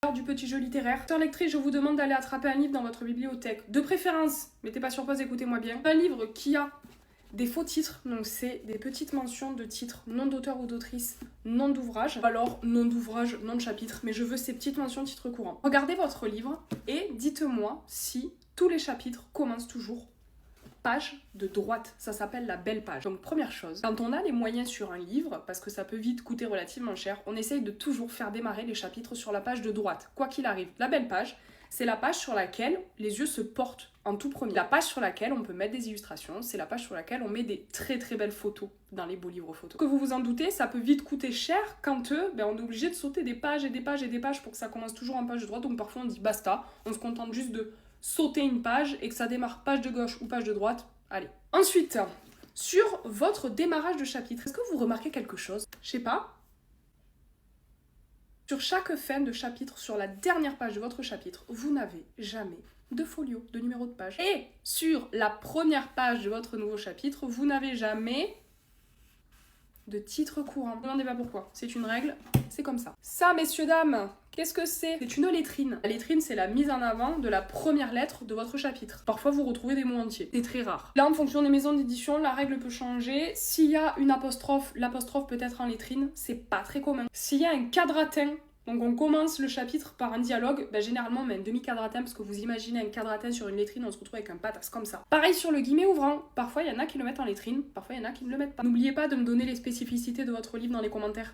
Du petit jeu littéraire. Chère lectrice, je vous demande d'aller attraper un livre dans votre bibliothèque. De préférence, mettez pas sur pause, écoutez-moi bien. Un livre qui a des faux titres, donc c'est des petites mentions de titres, nom d'auteur ou d'autrice, nom d'ouvrage, alors nom d'ouvrage, nom de chapitre, mais je veux ces petites mentions titres courants. Regardez votre livre et dites-moi si tous les chapitres commencent toujours page de droite, ça s'appelle la belle page. Donc première chose, quand on a les moyens sur un livre, parce que ça peut vite coûter relativement cher, on essaye de toujours faire démarrer les chapitres sur la page de droite, quoi qu'il arrive. La belle page, c'est la page sur laquelle les yeux se portent en tout premier. La page sur laquelle on peut mettre des illustrations, c'est la page sur laquelle on met des très très belles photos dans les beaux livres photos. Que vous vous en doutez, ça peut vite coûter cher quand on est obligé de sauter des pages et des pages et des pages pour que ça commence toujours en page de droite, donc parfois on dit basta, on se contente juste de sauter une page et que ça démarre page de gauche ou page de droite, allez. Ensuite, sur votre démarrage de chapitre, est-ce que vous remarquez quelque chose? Je sais pas. Sur chaque fin de chapitre, sur la dernière page de votre chapitre, vous n'avez jamais de folio, de numéro de page. Et sur la première page de votre nouveau chapitre, vous n'avez jamais de titre courant. Ne demandez pas pourquoi, c'est une règle, c'est comme ça. Ça, messieurs, dames, qu'est-ce que c'est? C'est une lettrine. La lettrine, c'est la mise en avant de la première lettre de votre chapitre. Parfois, vous retrouvez des mots entiers. C'est très rare. Là, en fonction des maisons d'édition, la règle peut changer. S'il y a une apostrophe, l'apostrophe peut être en lettrine. C'est pas très commun. S'il y a un quadratin, donc on commence le chapitre par un dialogue, généralement on met un demi-quadratin parce que vous imaginez un quadratin sur une lettrine, on se retrouve avec un patasse comme ça. Pareil sur le guillemet ouvrant, parfois il y en a qui le mettent en lettrine, parfois il y en a qui ne le mettent pas. N'oubliez pas de me donner les spécificités de votre livre dans les commentaires.